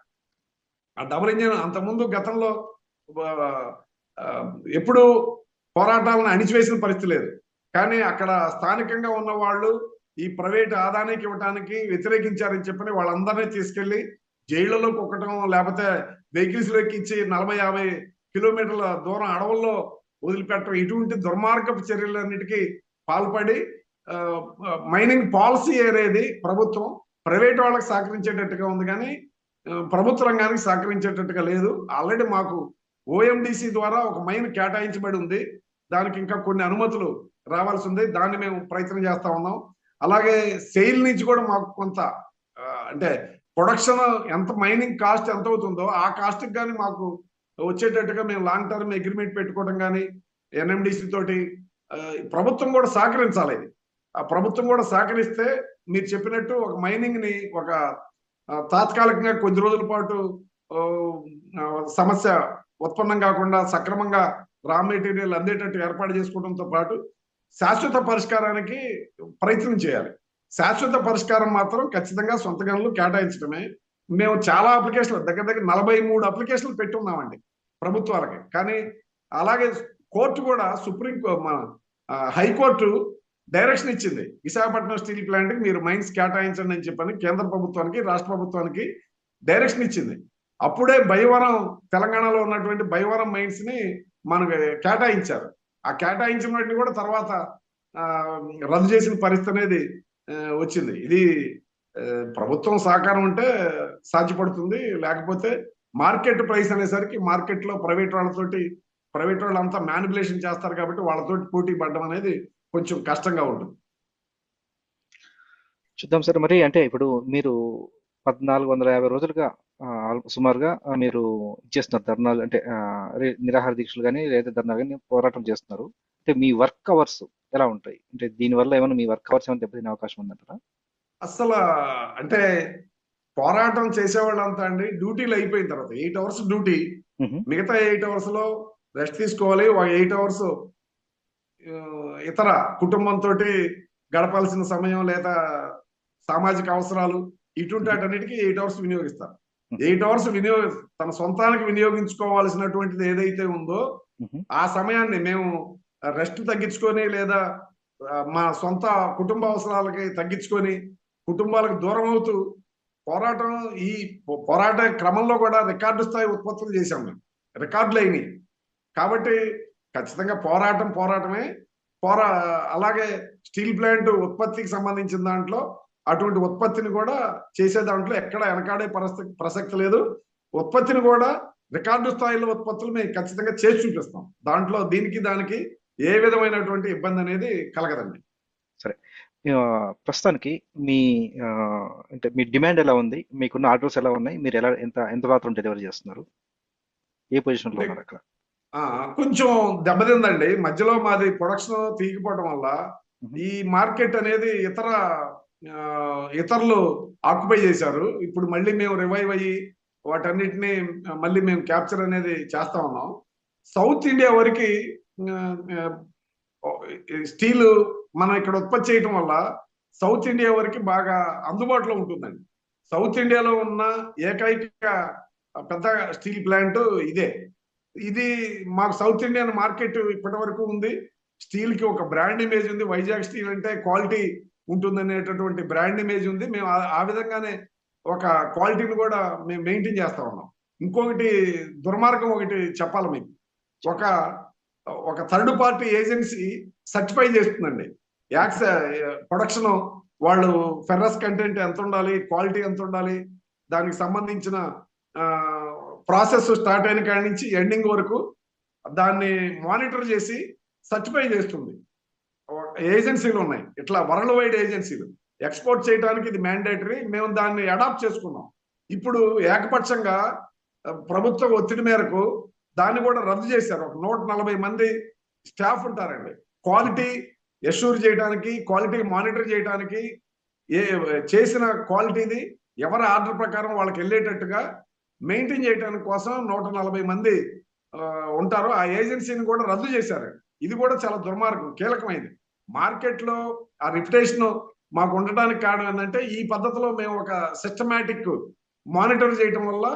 Speaker 3: ఆ డబుల్ ఇంజన్ అంతకుముందు గతంలో ఎప్పుడు పోరాటాలను అణిచివేసిన పరిస్థితి లేదు. కానీ అక్కడ స్థానికంగా ఉన్న వాళ్ళు ఈ ప్రైవేట్ ఆదానికి ఇవ్వడానికి వ్యతిరేకించారని చెప్పని వాళ్ళందరినీ తీసుకెళ్లి జైళ్లలో కుక్కటం, లేకపోతే వెహికల్స్ లో ఎక్కించి 40-50 కిలోమీటర్ల దూరం అడవుల్లో వదిలిపెట్టడం, ఇటువంటి దుర్మార్గపు చర్యలన్నిటికీ పాల్పడి మైనింగ్ పాలసీ అనేది ప్రభుత్వం ప్రైవేట్ వాళ్ళకి సహకరించేటట్టుగా ఉంది, కానీ ప్రభుత్వ రంగానికి సహకరించేటట్టుగా లేదు. ఆల్రెడీ మాకు ఓఎండిసి ద్వారా ఒక మైన్ కేటాయించబడి ఉంది. దానికి ఇంకా కొన్ని అనుమతులు రావాల్సి ఉంది. దాన్ని మేము ప్రయత్నం చేస్తా ఉన్నాం. అలాగే సెయిల్ నుంచి కూడా మాకు కొంత అంటే ప్రొడక్షన్ ఎంత, మైనింగ్ కాస్ట్ ఎంత అవుతుందో ఆ కాస్ట్కి కానీ మాకు వచ్చేటట్టుగా మేము లాంగ్ టర్మ్ అగ్రిమెంట్ పెట్టుకోవడం కానీ ఎన్ఎండిసి తోటి ప్రభుత్వం కూడా సహకరించాలి. ఆ ప్రభుత్వం కూడా సహకరిస్తే మీరు చెప్పినట్టు ఒక మైనింగ్ ని ఒక తాత్కాలికంగా కొద్ది రోజుల పాటు సమస్య ఉత్పన్నం కాకుండా సక్రమంగా రా మెటీరియల్ అందేటట్టు ఏర్పాటు చేసుకోవడంతో పాటు శాశ్వత పరిష్కారానికి ప్రయత్నం చేయాలి. శాశ్వత పరిష్కారం మాత్రం ఖచ్చితంగా సొంత గనులు కేటాయించడమే. మేము చాలా అప్లికేషన్లు దగ్గర 43 అప్లికేషన్లు పెట్టి ఉన్నామండి ప్రభుత్వాలకి. కానీ అలాగే కోర్టు కూడా మన హైకోర్టు డైరెక్షన్ ఇచ్చింది. విశాఖపట్నం స్టీల్ ప్లాంట్ కి మీరు మైన్స్ కేటాయించండి అని చెప్పని కేంద్ర ప్రభుత్వానికి, రాష్ట్ర ప్రభుత్వానికి డైరెక్షన్ ఇచ్చింది. అప్పుడే భయవరం, తెలంగాణలో ఉన్నటువంటి భయవరం మైన్స్ ని మనకు కేటాయించారు. ఆ కేటాయించిన వాటిని కూడా తర్వాత రద్దు చేసిన పరిస్థితి అనేది వచ్చింది. ఇది ప్రభుత్వం సహకారం ఉంటే సాధ్యపడుతుంది, లేకపోతే మార్కెట్ ప్రైస్ అనేసరికి మార్కెట్ లో ప్రైవేట్ వాళ్ళంతా మ్యానిపులేషన్ చేస్తారు కాబట్టి వాళ్ళతోటి పోటీ పడడం అనేది కొంచెం కష్టంగా ఉంటుంది.
Speaker 2: చూద్దాం సార్. మరి అంటే ఇప్పుడు మీరు 1450 రోజులుగా సుమారుగా మీరు చేస్తున్నారు ధర్నాలు, అంటే నిరాహార దీక్షలు కానీ లేదా ధర్నాలు కానీ పోరాటం చేస్తున్నారు. అంటే మీ వర్క్ అవర్స్ ఎలా ఉంటాయి? అంటే దీనివల్ల ఏమైనా మీ వర్క్ అవర్స్ ఏమైనా దెబ్బతినే అవకాశం ఉందంటారా?
Speaker 3: అసలు అంటే పోరాటం చేసేవాళ్ళంతా అండి డ్యూటీలు అయిపోయిన తర్వాత 8 అవర్స్ డ్యూటీ, మిగతా 8 అవర్స్ లో రెస్ట్ తీసుకోవాలి. 8 అవర్స్ ఇతర కుటుంబంతో గడపాల్సిన సమయం లేదా సామాజిక అవసరాలు ఇటువంటి వాటన్నిటికీ 8 అవర్స్ వినియోగిస్తారు. 8 అవర్స్ తన సొంతానికి వినియోగించుకోవాల్సినటువంటిది ఏదైతే ఉందో ఆ సమయాన్ని మేము రెస్ట్ తగ్గించుకొని లేదా మా సొంత కుటుంబ అవసరాలకి తగ్గించుకొని కుటుంబాలకు దూరం అవుతూ ఈ పోరాట క్రమంలో కూడా రికార్డు స్థాయి ఉత్పత్తులు చేశాం మేము, రికార్డులు అయినాయి. కాబట్టి ఖచ్చితంగా పోరాటమే. అలాగే స్టీల్ ప్లాంట్ ఉత్పత్తికి సంబంధించిన దాంట్లో అటువంటి ఉత్పత్తిని కూడా చేసే దాంట్లో ఎక్కడ వెనకాడే ప్రసక్తి లేదు. ఉత్పత్తిని కూడా రికార్డు స్థాయిలో ఉత్పత్తులు మేము ఖచ్చితంగా చేసి చూపిస్తాం. దాంట్లో దానికి ఏ విధమైనటువంటి ఇబ్బంది అనేది కలగదండి.
Speaker 2: సరే, ప్రస్తుతానికి మీ అంటే మీ డిమాండ్ ఎలా ఉంది? మీకున్న ఆర్డర్స్ ఎలా ఉన్నాయి? మీరు ఎంత మాత్రం డెలివరీ చేస్తున్నారు? ఏ పొజిషన్ లో ఉన్నారు అక్కడ?
Speaker 3: కొంచెం దెబ్బతిందండి. మధ్యలో మాది ప్రొడక్షన్ తీగిపోవడం వల్ల ఈ మార్కెట్ అనేది ఇతరులు ఆక్యుపై చేశారు. ఇప్పుడు మళ్ళీ మేము రివైవ్ అయ్యి వాటన్నిటిని మళ్ళీ మేము క్యాప్చర్ అనేది చేస్తా ఉన్నాం. సౌత్ ఇండియా వరకు స్టీల్ మనం ఇక్కడ ఉత్పత్తి చేయడం వల్ల సౌత్ ఇండియా వరకు బాగా అందుబాటులో ఉంటుందండి. సౌత్ ఇండియాలో ఉన్న ఏకైక పెద్ద స్టీల్ ప్లాంట్ ఇది మాకు సౌత్ ఇండియన్ మార్కెట్ ఇప్పటి వరకు ఉంది. స్టీల్ కి ఒక బ్రాండ్ ఇమేజ్ ఉంది. వైజాగ్ స్టీల్ అంటే క్వాలిటీ ఉంటుందనేటటువంటి బ్రాండ్ ఇమేజ్ ఉంది. మేము ఆ విధంగానే ఒక క్వాలిటీని కూడా మేము మెయింటైన్ చేస్తా ఉన్నాం. ఇంకొకటి దుర్మార్గం ఒకటి చెప్పాలి మీకు. ఒక థర్డ్ పార్టీ ఏజెన్సీ సర్టిఫై చేస్తుందండి ప్రొడక్షన్. వాళ్ళు ఫెర్రస్ కంటెంట్ ఎంత ఉండాలి, క్వాలిటీ ఎంత ఉండాలి, దానికి సంబంధించిన ప్రాసెస్ స్టార్ట్ అయిన కాడి నుంచి ఎండింగ్ వరకు దాన్ని మానిటర్ చేసి సర్టిఫై చేస్తుంది. ఏజెన్సీలు ఉన్నాయి, ఇట్లా వరల్డ్ వైడ్ ఏజెన్సీలు. ఎక్స్పోర్ట్ చేయడానికి ఇది మ్యాండేటరీ. మేము దాన్ని అడాప్ట్ చేసుకున్నాం. ఇప్పుడు ఏకపక్షంగా ప్రభుత్వ ఒత్తిడి మేరకు దాన్ని కూడా రద్దు చేశారు. ఒక 140 మంది స్టాఫ్ ఉంటారండి. క్వాలిటీ ఎష్యూర్ చేయడానికి, క్వాలిటీ మానిటర్ చేయడానికి, చేసిన క్వాలిటీని ఎవరి ఆర్డర్ ప్రకారం వాళ్ళకి వెళ్ళేటట్టుగా మెయింటైన్ చేయడానికి కోసం 140 మంది ఉంటారు. ఆ ఏజెన్సీని కూడా రద్దు చేశారు. ఇది కూడా చాలా దుర్మార్గం, కీలకమైనది. మార్కెట్ లో ఆ రిప్యుటేషన్ మాకు ఉండడానికి కారణం ఏంటంటే ఈ పద్ధతిలో మేము ఒక సిస్టమాటిక్ మానిటర్ చేయడం వల్ల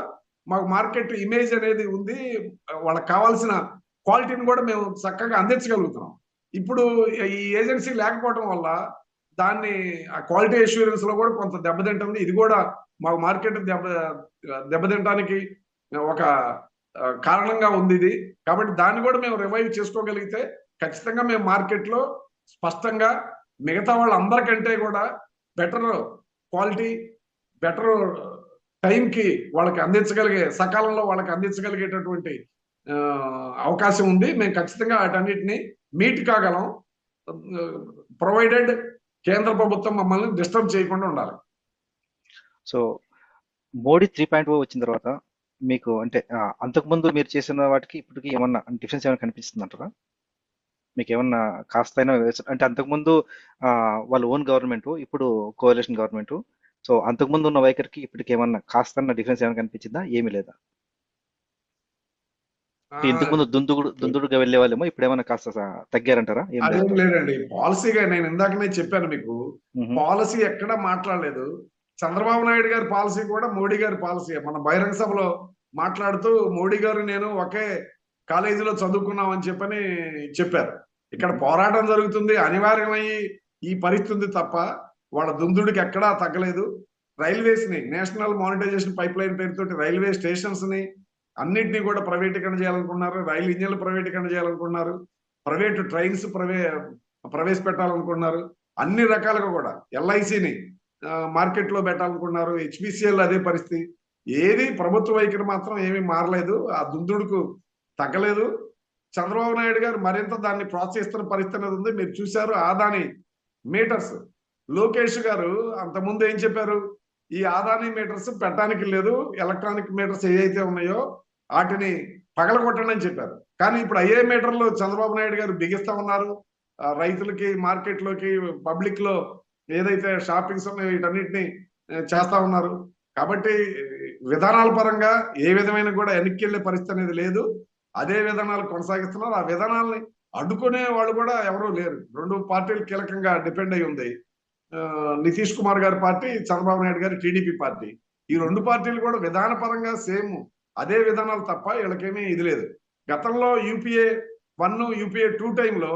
Speaker 3: మాకు మార్కెట్ ఇమేజ్ అనేది ఉంది. వాళ్ళకి కావాల్సిన క్వాలిటీని కూడా మేము చక్కగా అందించగలుగుతున్నాం. ఇప్పుడు ఈ ఏజెన్సీ లేకపోవడం వల్ల దాన్ని ఆ క్వాలిటీ అష్యూరెన్స్ లో కూడా కొంత దెబ్బతింటుంది. ఇది కూడా మాకు మార్కెట్ దెబ్బతింటానికి ఒక కారణంగా ఉంది ఇది. కాబట్టి దాన్ని కూడా మేము రివైవ్ చేసుకోగలిగితే ఖచ్చితంగా మేము మార్కెట్ లో స్పష్టంగా మిగతా వాళ్ళందరికంటే కూడా బెటర్ క్వాలిటీ, బెటర్ టైంకి వాళ్ళకి అందించగలిగే, సకాలంలో వాళ్ళకి అందించగలిగేటటువంటి అవకాశం ఉంది. మేము ఖచ్చితంగా వాటన్నిటిని మీట్ కాగలం, ప్రొవైడెడ్ కేంద్ర ప్రభుత్వం మమ్మల్ని డిస్టర్బ్ చేయకుండా ఉండాలి.
Speaker 2: సో మోడీ 3.0 వచ్చిన తర్వాత మీకు అంటే అంతకుముందు మీరు చేసిన వాటికి ఇప్పటికి ఏమన్నా డిఫరెన్స్ ఏమైనా కనిపిస్తుంది అంటారా? మీకు ఏమన్నా కాస్తైనా అంటే అంతకుముందు వాళ్ళ ఓన్ గవర్నమెంట్, ఇప్పుడు కోalition గవర్నమెంట్. సో అంతకుముందు ఉన్న వైఖరికి ఇప్పటికి ఏమన్నా కాస్తన్న డిఫరెన్స్ ఏమైనా కనిపించిందా? ఏమీ లేదా? ఇంతకుముందు దుందుడుగా వెళ్లే వాళ్ళేమో ఇప్పుడు ఏమైనా కాస్త తగ్గారంటారా?
Speaker 3: అదేం లేదండి. పాలసీగా నేను ఇందాకనే చెప్పాను మీకు, పాలసీ ఎక్కడా మాట్లాడలేదు. చంద్రబాబు నాయుడు గారి పాలసీ కూడా మోడీ గారి పాలసీ. మన బహిరంగ సభలో మాట్లాడుతూ మోడీ గారు నేను ఒకే కాలేజీలో చదువుకున్నామని చెప్పారు. ఇక్కడ పోరాటం జరుగుతుంది, అనివార్యమయ్యి ఈ పరిస్థితి తప్ప వాళ్ళ దుందుడికి ఎక్కడా తగ్గలేదు. రైల్వేస్ ని నేషనల్ మానిటైజేషన్ పైప్ లైన్ పేరుతోటి రైల్వే స్టేషన్స్ ని అన్నిటినీ కూడా ప్రైవేటీకరణ చేయాలనుకున్నారు. రైలు ఇంజన్లు ప్రైవేటీకరణ చేయాలనుకున్నారు. ప్రైవేట్ ట్రైన్స్ ప్రవేశపెట్టాలనుకున్నారు. అన్ని రకాలుగా కూడా ఎల్ఐసిని మార్కెట్ లో పెట్టాలనుకున్నారు. హెచ్పిసిఎల్ అదే పరిస్థితి. ఏది ప్రభుత్వ వైఖరి మాత్రం ఏమీ మారలేదు. ఆ దుందుడుకు తగ్గలేదు. చంద్రబాబు నాయుడు గారు మరింత దాన్ని ప్రోత్సహిస్తున్న పరిస్థితి అనేది ఉంది. మీరు చూశారు ఆదాని మీటర్స్. లోకేష్ గారు అంతకుముందు ఏం చెప్పారు? ఈ ఆదాని మీటర్స్ పెట్టడానికి లేదు, ఎలక్ట్రానిక్ మీటర్స్ ఏవైతే ఉన్నాయో వాటిని పగలగొట్టండి అని చెప్పారు. కానీ ఇప్పుడు అయ్యే మీటర్లు చంద్రబాబు నాయుడు గారు బిగిస్తా ఉన్నారు. రైతులకి, మార్కెట్ లోకి, పబ్లిక్ లో ఏదైతే షాపింగ్స్ ఉన్నాయో వీటన్నిటిని చేస్తా ఉన్నారు. కాబట్టి విధానాల పరంగా ఏ విధమైన కూడా వెనక్కి వెళ్ళే పరిస్థితి అనేది లేదు. అదే విధానాలు కొనసాగిస్తున్నారు. ఆ విధానాలని అడ్డుకునే వాళ్ళు కూడా ఎవరూ లేరు. రెండు పార్టీలు కీలకంగా డిపెండ్ అయి ఉంది. నితీష్ కుమార్ గారి పార్టీ, చంద్రబాబు నాయుడు గారి టీడీపీ పార్టీ. ఈ రెండు పార్టీలు కూడా విధాన పరంగా సేమ్ అదే విధానాలు తప్ప వీళ్ళకేమీ ఇది లేదు. గతంలో యూపీఏ 1, యూపీఏ 2 టైంలో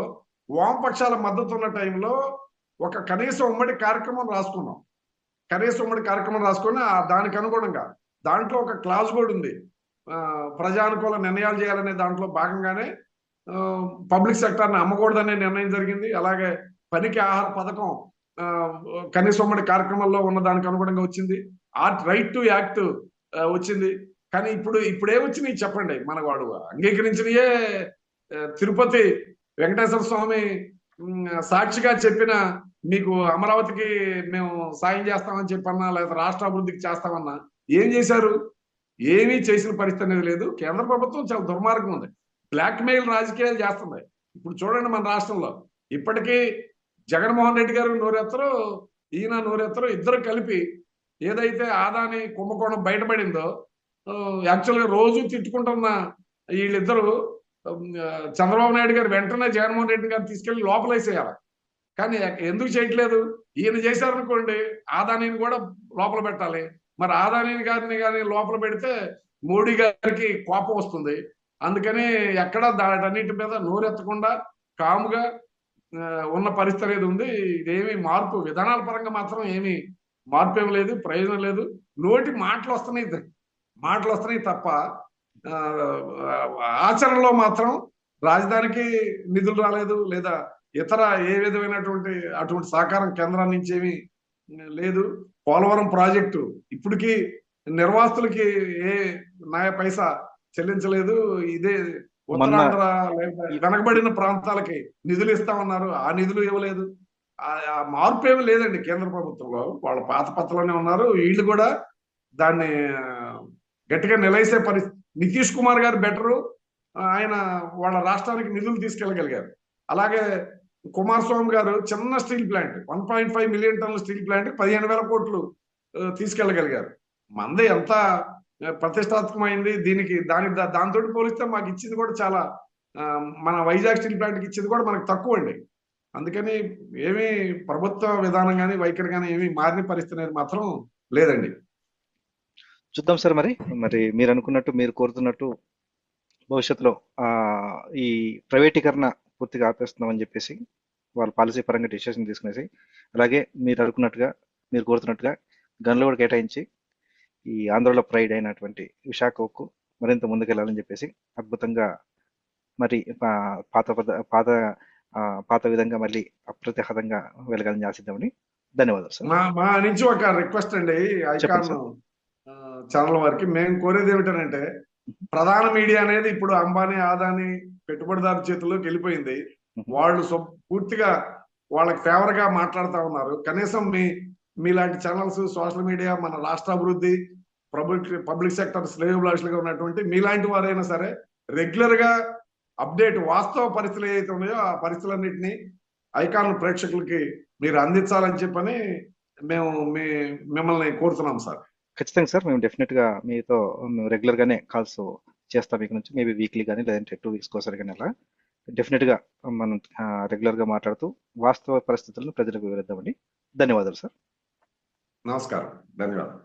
Speaker 3: వామపక్షాల మద్దతు ఉన్న టైంలో ఒక కనీస ఉమ్మడి కార్యక్రమం రాసుకున్నాం. రాసుకొని దానికి అనుగుణంగా దాంట్లో ఒక క్లాజ్ కూడా ఉంది. ప్రజానుకూల నిర్ణయాలు చేయాలనే దాంట్లో భాగంగానే పబ్లిక్ సెక్టార్ని అమ్మకూడదనే నిర్ణయం జరిగింది. అలాగే పనికి ఆహార పథకం కనీస ఉమ్మడి కార్యక్రమంలో ఉన్న దానికి అనుగుణంగా వచ్చింది. రైట్ టు యాక్ట్ వచ్చింది. కానీ ఇప్పుడు ఏమొచ్చినాయి చెప్పండి? మన వాడు అంగీకరించినయే తిరుపతి వెంకటేశ్వర స్వామి సాక్షిగా చెప్పిన మీకు అమరావతికి మేము సాయం చేస్తామని చెప్పన్నా, లేదా రాష్ట్ర అభివృద్ధికి చేస్తామన్నా ఏం చేశారు? ఏమీ చేసిన పరిస్థితి అనేది లేదు. కేంద్ర ప్రభుత్వం చాలా దుర్మార్గం ఉంది. బ్లాక్ మెయిల్ రాజకీయాలు చేస్తుంది. ఇప్పుడు చూడండి మన రాష్ట్రంలో ఇప్పటికీ జగన్మోహన్ రెడ్డి గారు నోరెత్తరు, ఈయన నోరెత్తరు. ఇద్దరు కలిపి ఏదైతే ఆదాని కుంభకోణం బయటపడిందో యాక్చువల్గా రోజు తిట్టుకుంటున్న వీళ్ళిద్దరూ చంద్రబాబు నాయుడు గారు వెంటనే జగన్మోహన్ రెడ్డి గారు తీసుకెళ్లి లోపలేసేయాలి. కానీ ఎందుకు చేయట్లేదు? ఈయన చేశారనుకోండి ఆదానిని కూడా లోపల పెట్టాలి. మరి ఆదాని గారిని కానీ లోపల పెడితే మోడీ గారికి కోపం వస్తుంది. అందుకని ఎక్కడ దాటన్నిటి మీద నోరెత్తకుండా కాముగా ఉన్న పరిస్థితి అనేది ఉంది. ఇదేమి మార్పు విధానాల పరంగా మాత్రం ఏమి మార్పు ఏమి లేదు, ప్రయోజనం లేదు. నోటి మాటలు వస్తున్నాయి తప్ప ఆచరణలో మాత్రం రాజధానికి నిధులు రాలేదు, లేదా ఇతర ఏ విధమైనటువంటి అటువంటి సహకారం కేంద్రం నుంచి ఏమీ లేదు. పోలవరం ప్రాజెక్టు ఇప్పటికీ నిర్వాసితులకి ఏ నాయ పైసా చెల్లించలేదు. ఇదే ఉత్తరాంధ్ర వెనకబడిన ప్రాంతాలకి నిధులు ఇస్తామన్నారు, ఆ నిధులు ఇవ్వలేదు. ఆ మార్పు ఏమీ లేదండి కేంద్ర ప్రభుత్వంలో. వాళ్ళ పాత పత్రలోనే ఉన్నారు. వీళ్ళు కూడా దాన్ని గట్టిగా నిలైసే పరిస్థితి. నితీష్ కుమార్ గారు బెటరు, ఆయన వాళ్ళ రాష్ట్రానికి నిధులు తీసుకెళ్ళగలిగారు. అలాగే కుమారస్వామి గారు చిన్న స్టీల్ ప్లాంట్ 1.5 మిలియన్ టన్నుల స్టీల్ ప్లాంట్ 15,000 కోట్లు తీసుకెళ్ళగలిగారు. మంది ఎంత ప్రతిష్టాత్మకమైంది. దాంతో పోలిస్తే మాకు ఇచ్చింది కూడా చాలా, మన వైజాగ్ స్టీల్ ప్లాంట్కి ఇచ్చింది కూడా మనకు తక్కువ అండి. అందుకని ఏమీ ప్రభుత్వ విధానం కానీ వైఖరి కానీ ఏమీ మారిన పరిస్థితి అనేది మాత్రం లేదండి.
Speaker 2: చూద్దాం సార్. మరి మీరు అనుకున్నట్టు, మీరు కోరుతున్నట్టు భవిష్యత్తులో ఈ ప్రైవేటీకరణ పూర్తిగా ఆపేస్తున్నామని చెప్పేసి వాళ్ళ పాలసీ పరంగా డిసిషన్ తీసుకునేసి, అలాగే మీరు అనుకున్నట్టుగా, మీరు కోరుతున్నట్టుగా గనులు కూడా కేటాయించి ఈ ఆంధ్రలో ప్రైడ్ అయినటువంటి విశాఖ ఉక్కు మరింత ముందుకెళ్లాలని చెప్పేసి అద్భుతంగా మరి పాత విధంగా మళ్ళీ అప్రతిహతంగా వెళ్ళగాలని ఆశిద్దామని. ధన్యవాదాలు సార్.
Speaker 3: మా నుంచి ఒక రిక్వెస్ట్ అండి ఐకాన్ ఛానల్ వారికి. మేము కోరేది ఏమిటంటే, ప్రధాన మీడియా అనేది ఇప్పుడు అంబానీ, ఆదాని పెట్టుబడిదారు చేతుల్లోకి వెళ్ళిపోయింది. వాళ్ళు పూర్తిగా వాళ్ళకి ఫేవర్ గా మాట్లాడుతూ ఉన్నారు. కనీసం మీలాంటి ఛానల్స్, సోషల్ మీడియా, మన రాష్ట్ర అభివృద్ధి, పబ్లిక్ సెక్టర్ శ్రేయోభిలాషులుగా ఉన్నటువంటి మీలాంటి వారైనా సరే రెగ్యులర్ గా అప్డేట్, వాస్తవ పరిస్థితులు ఏవైతే ఉన్నాయో ఆ పరిస్థితులన్నింటినీ ఐకాన్ ప్రేక్షకులకి మీరు అందించాలని చెప్పని మేము మిమ్మల్ని కోరుతున్నాం సార్.
Speaker 2: ఖచ్చితంగా సార్. మేము డెఫినెట్ గా మీతో రెగ్యులర్ గానే కాల్స్ చేస్తాం. మీకు నుంచి మేబీ వీక్లీ కానీ లేదంటే 2 వీక్స్ కోసారి కానీ అలా డెఫినెట్ గా మనం రెగ్యులర్ గా మాట్లాడుతూ వాస్తవ పరిస్థితులను ప్రజలకు వివరిద్దామండి. ధన్యవాదాలు సార్.
Speaker 3: నమస్కారం. ధన్యవాదాలు.